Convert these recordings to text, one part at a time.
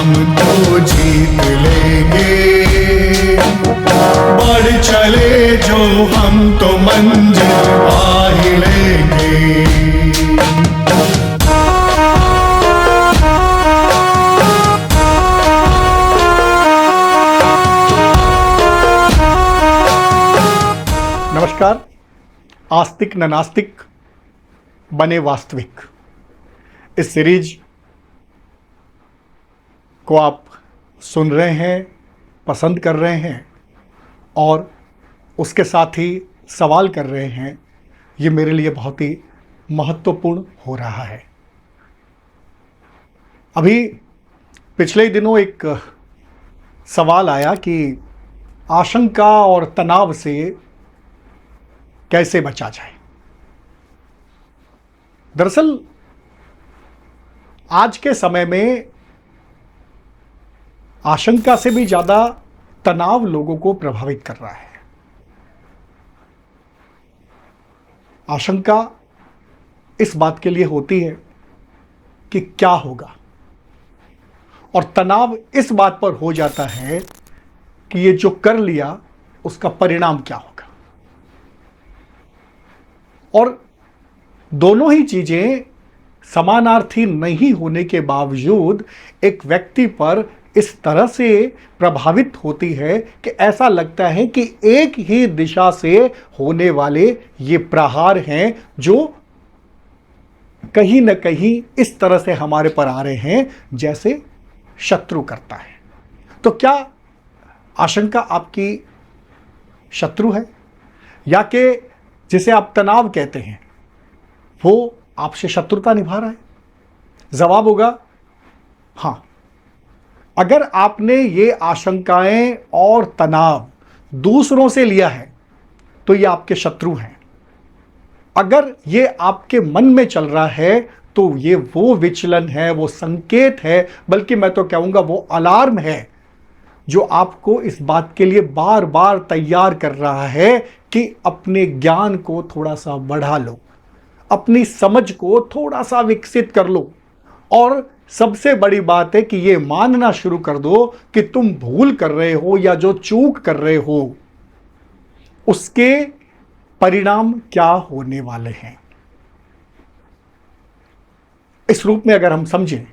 हम तो जीत लेंगे। बढ़ चले जो हम तो मंजिल पा ही लेंगे। नमस्कार। आस्तिक न नास्तिक बने वास्तविक, इस सीरीज को आप सुन रहे हैं, पसंद कर रहे हैं और उसके साथ ही सवाल कर रहे हैं। ये मेरे लिए बहुत ही महत्वपूर्ण हो रहा है। अभी पिछले दिनों एक सवाल आया कि आशंका और तनाव से कैसे बचा जाए। दरअसल आज के समय में आशंका से भी ज़्यादा तनाव लोगों को प्रभावित कर रहा है। आशंका इस बात के लिए होती है कि क्या होगा, और तनाव इस बात पर हो जाता है कि ये जो कर लिया उसका परिणाम क्या होगा। और दोनों ही चीजें समानार्थी नहीं होने के बावजूद एक व्यक्ति पर इस तरह से प्रभावित होती है कि ऐसा लगता है कि एक ही दिशा से होने वाले ये प्रहार हैं जो कहीं न कहीं इस तरह से हमारे पर आ रहे हैं जैसे शत्रु करता है। तो क्या आशंका आपकी शत्रु है, या कि जिसे आप तनाव कहते हैं वो आपसे शत्रुता निभा रहा है? जवाब होगा हाँ। अगर आपने ये आशंकाएं और तनाव दूसरों से लिया है तो ये आपके शत्रु हैं। अगर ये आपके मन में चल रहा है तो ये वो विचलन है, वो संकेत है, बल्कि मैं तो कहूंगा वो अलार्म है जो आपको इस बात के लिए बार बार तैयार कर रहा है कि अपने ज्ञान को थोड़ा सा बढ़ा लो, अपनी समझ को थोड़ा सा विकसित कर लो, और सबसे बड़ी बात है कि ये मानना शुरू कर दो कि तुम भूल कर रहे हो या जो चूक कर रहे हो उसके परिणाम क्या होने वाले हैं। इस रूप में अगर हम समझें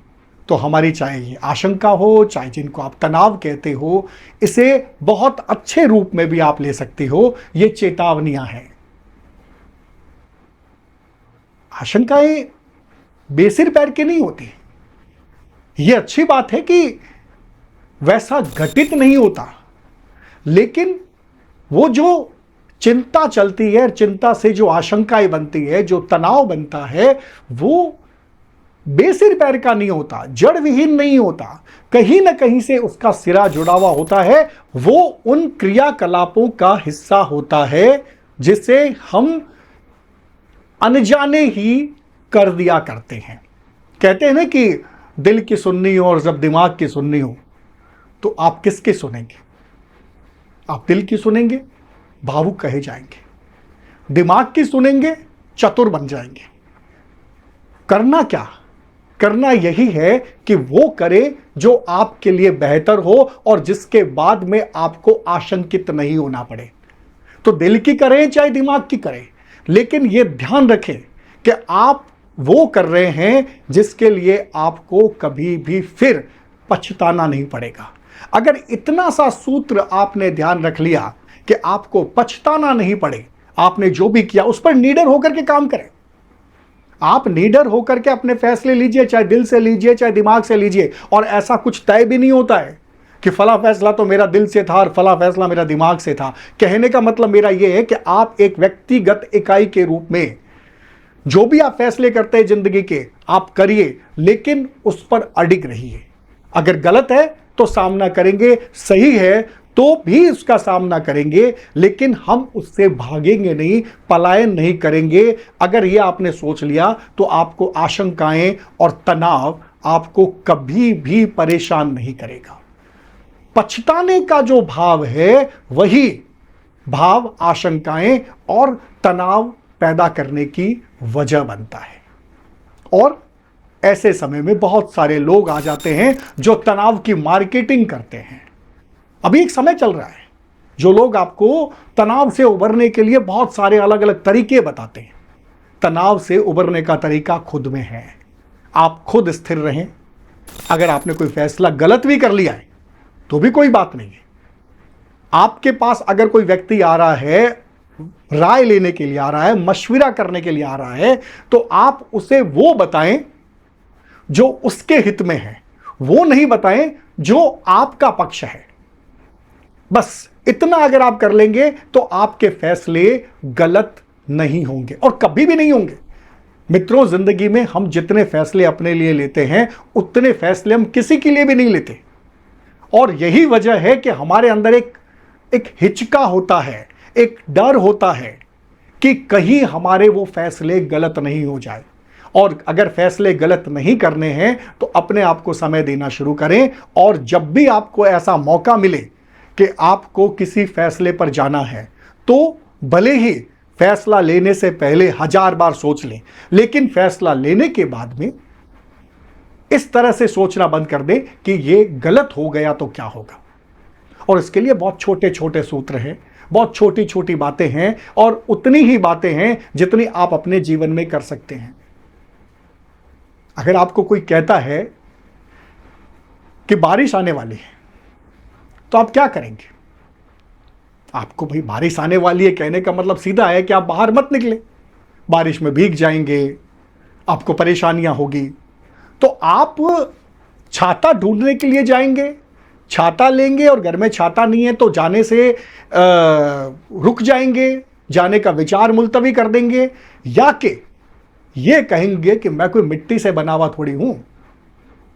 तो हमारी चाहे ये आशंका हो, चाहे जिनको आप तनाव कहते हो, इसे बहुत अच्छे रूप में भी आप ले सकते हो। ये चेतावनियां हैं। आशंकाएं बेसिर पैर की नहीं होती। ये अच्छी बात है कि वैसा घटित नहीं होता, लेकिन वो जो चिंता चलती है, चिंता से जो आशंकाएं बनती है, जो तनाव बनता है, वो बेसिर पैर का नहीं होता, जड़ विहीन नहीं होता। कहीं ना कहीं से उसका सिरा जुड़ा हुआ होता है। वो उन क्रियाकलापों का हिस्सा होता है जिसे हम अनजाने ही कर दिया करते हैं। कहते हैं ना कि दिल की सुननी हो और जब दिमाग की सुननी हो तो आप किसकी सुनेंगे? आप दिल की सुनेंगे, भावुक कहे जाएंगे। दिमाग की सुनेंगे, चतुर बन जाएंगे। करना क्या? करना यही है कि वो करे जो आपके लिए बेहतर हो और जिसके बाद में आपको आशंकित नहीं होना पड़े। तो दिल की करें चाहे दिमाग की करें, लेकिन ये ध्यान रखें कि आप वो कर रहे हैं जिसके लिए आपको कभी भी फिर पछताना नहीं पड़ेगा। अगर इतना सा सूत्र आपने ध्यान रख लिया कि आपको पछताना नहीं पड़े, आपने जो भी किया उस पर निडर होकर के काम करें। आप निडर होकर के अपने फैसले लीजिए, चाहे दिल से लीजिए चाहे दिमाग से लीजिए। और ऐसा कुछ तय भी नहीं होता है कि फला फैसला तो मेरा दिल से था और फला फैसला मेरा दिमाग से था। कहने का मतलब मेरा यह है कि आप एक व्यक्तिगत इकाई के रूप में जो भी आप फैसले करते हैं जिंदगी के, आप करिए, लेकिन उस पर अडिग रहिए। अगर गलत है तो सामना करेंगे, सही है तो भी उसका सामना करेंगे, लेकिन हम उससे भागेंगे नहीं, पलायन नहीं करेंगे। अगर यह आपने सोच लिया तो आपको आशंकाएं और तनाव आपको कभी भी परेशान नहीं करेगा। पछताने का जो भाव है वही भाव आशंकाएं और तनाव पैदा करने की वजह बनता है। और ऐसे समय में बहुत सारे लोग आ जाते हैं जो तनाव की मार्केटिंग करते हैं। अभी एक समय चल रहा है जो लोग आपको तनाव से उबरने के लिए बहुत सारे अलग अलग तरीके बताते हैं। तनाव से उबरने का तरीका खुद में है। आप खुद स्थिर रहें। अगर आपने कोई फैसला गलत भी कर लिया है तो भी कोई बात नहीं है। आपके पास अगर कोई व्यक्ति आ रहा है, राय लेने के लिए आ रहा है, मशविरा करने के लिए आ रहा है, तो आप उसे वो बताएं जो उसके हित में है, वो नहीं बताएं जो आपका पक्ष है। बस इतना अगर आप कर लेंगे तो आपके फैसले गलत नहीं होंगे और कभी भी नहीं होंगे। मित्रों, जिंदगी में हम जितने फैसले अपने लिए लेते हैं उतने फैसले हम किसी के लिए भी नहीं लेते। और यही वजह है कि हमारे अंदर एक हिचका होता है, एक डर होता है कि कहीं हमारे वो फैसले गलत नहीं हो जाए। और अगर फैसले गलत नहीं करने हैं तो अपने आप को समय देना शुरू करें। और जब भी आपको ऐसा मौका मिले कि आपको किसी फैसले पर जाना है तो भले ही फैसला लेने से पहले 1000 बार सोच लें, लेकिन फैसला लेने के बाद में इस तरह से सोचना बंद कर दें कि ये गलत हो गया तो क्या होगा। और इसके लिए बहुत छोटे छोटे सूत्र हैं, बहुत छोटी छोटी बातें हैं और उतनी ही बातें हैं जितनी आप अपने जीवन में कर सकते हैं। अगर आपको कोई कहता है कि बारिश आने वाली है तो आप क्या करेंगे? आपको भाई बारिश आने वाली है कहने का मतलब सीधा है कि आप बाहर मत निकले, बारिश में भीग जाएंगे, आपको परेशानियां होगी। तो आप छाता ढूंढने के लिए जाएंगे, छाता लेंगे और घर में छाता नहीं है तो जाने से रुक जाएंगे, जाने का विचार मुलतवी कर देंगे, या कि ये कहेंगे कि मैं कोई मिट्टी से बना हुआ थोड़ी हूं,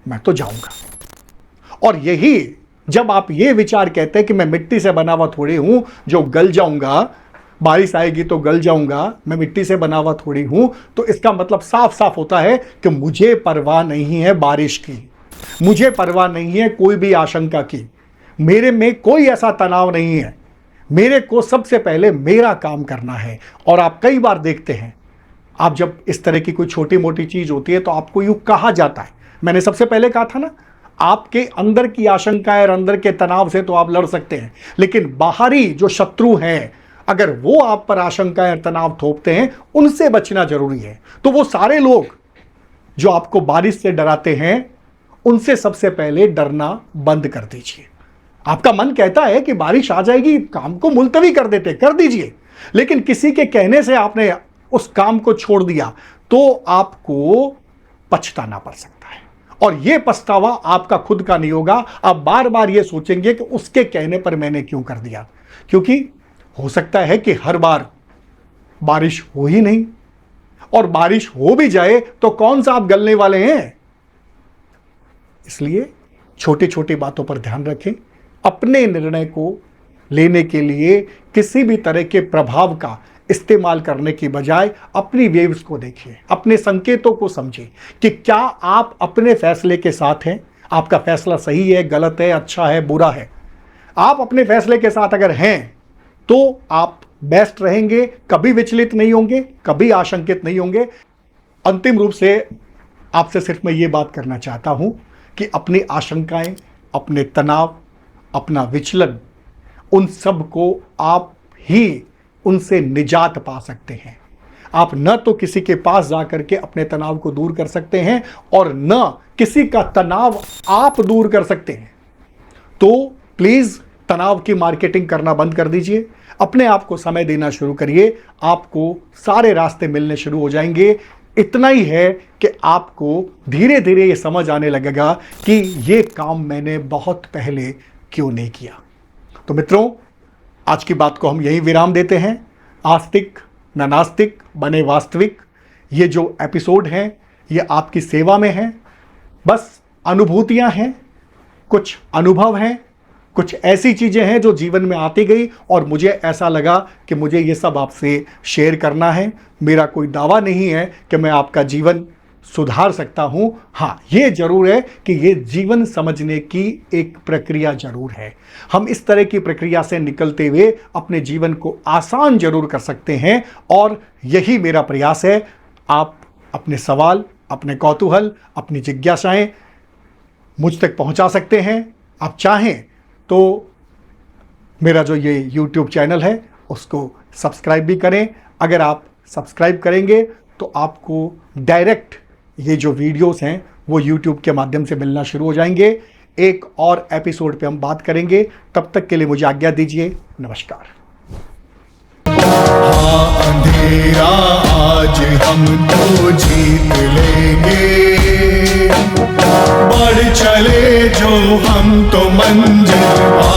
मैं तो जाऊंगा। और यही जब आप ये विचार कहते हैं कि मैं मिट्टी से बना हुआ थोड़ी हूं जो गल जाऊंगा, बारिश आएगी तो गल जाऊंगा, मैं मिट्टी से बना हुआ थोड़ी हूं, तो इसका मतलब साफ साफ होता है कि मुझे परवाह नहीं है बारिश की, मुझे परवाह नहीं है कोई भी आशंका की, मेरे में कोई ऐसा तनाव नहीं है, मेरे को सबसे पहले मेरा काम करना है। और आप कई बार देखते हैं, आप जब इस तरह की कोई छोटी मोटी चीज होती है तो आपको यूं कहा जाता है, मैंने सबसे पहले कहा था ना, आपके अंदर की आशंकाएं और अंदर के तनाव से तो आप लड़ सकते हैं, लेकिन बाहरी जो शत्रु हैं अगर वो आप पर आशंकाएं और तनाव थोपते हैं, उनसे बचना जरूरी है। तो वो सारे लोग जो आपको बारिश से डराते हैं उनसे सबसे पहले डरना बंद कर दीजिए। आपका मन कहता है कि बारिश आ जाएगी, काम को मुलतवी कर देते, कर दीजिए, लेकिन किसी के कहने से आपने उस काम को छोड़ दिया तो आपको पछताना पड़ सकता है। और यह पछतावा आपका खुद का नहीं होगा, आप बार बार यह सोचेंगे कि उसके कहने पर मैंने क्यों कर दिया, क्योंकि हो सकता है कि हर बार बारिश हो ही नहीं, और बारिश हो भी जाए तो कौन सा आप गलने वाले हैं। इसलिए छोटी छोटी बातों पर ध्यान रखें। अपने निर्णय को लेने के लिए किसी भी तरह के प्रभाव का इस्तेमाल करने की बजाय अपनी वेव्स को देखिए, अपने संकेतों को समझिए कि क्या आप अपने फैसले के साथ हैं, आपका फैसला सही है, गलत है, अच्छा है, बुरा है। आप अपने फैसले के साथ अगर हैं तो आप बेस्ट रहेंगे, कभी विचलित नहीं होंगे, कभी आशंकित नहीं होंगे। अंतिम रूप से आपसे सिर्फ मैं ये बात करना चाहता हूं कि अपनी आशंकाएं, अपने तनाव, अपना विचलन, उन सब को आप ही उनसे निजात पा सकते हैं। आप न तो किसी के पास जाकर के अपने तनाव को दूर कर सकते हैं और न किसी का तनाव आप दूर कर सकते हैं। तो प्लीज तनाव की मार्केटिंग करना बंद कर दीजिए, अपने आप को समय देना शुरू करिए, आपको सारे रास्ते मिलने शुरू हो जाएंगे। इतना ही है कि आपको धीरे धीरे ये समझ आने लगेगा कि ये काम मैंने बहुत पहले क्यों नहीं किया। तो मित्रों, आज की बात को हम यही विराम देते हैं। आस्तिक न नास्तिक बने वास्तविक, ये जो एपिसोड हैं ये आपकी सेवा में है। बस अनुभूतियां हैं, कुछ अनुभव हैं, कुछ ऐसी चीज़ें हैं जो जीवन में आती गई और मुझे ऐसा लगा कि मुझे ये सब आपसे शेयर करना है। मेरा कोई दावा नहीं है कि मैं आपका जीवन सुधार सकता हूं। हाँ, ये जरूर है कि ये जीवन समझने की एक प्रक्रिया जरूर है। हम इस तरह की प्रक्रिया से निकलते हुए अपने जीवन को आसान जरूर कर सकते हैं और यही मेरा प्रयास है। आप अपने सवाल अपने कौतूहल, अपनी जिज्ञासाएं मुझ तक पहुंचा सकते हैं। आप चाहें तो मेरा जो ये YouTube चैनल है उसको सब्सक्राइब भी करें। अगर आप सब्सक्राइब करेंगे तो आपको डायरेक्ट ये जो वीडियोस हैं वो YouTube के माध्यम से मिलना शुरू हो जाएंगे। एक और एपिसोड पे हम बात करेंगे, तब तक के लिए मुझे आज्ञा दीजिए। नमस्कार। हाँ अंधेरा आज हम तो जीत लेंगे, बढ़ चले जो हम तो मंजिल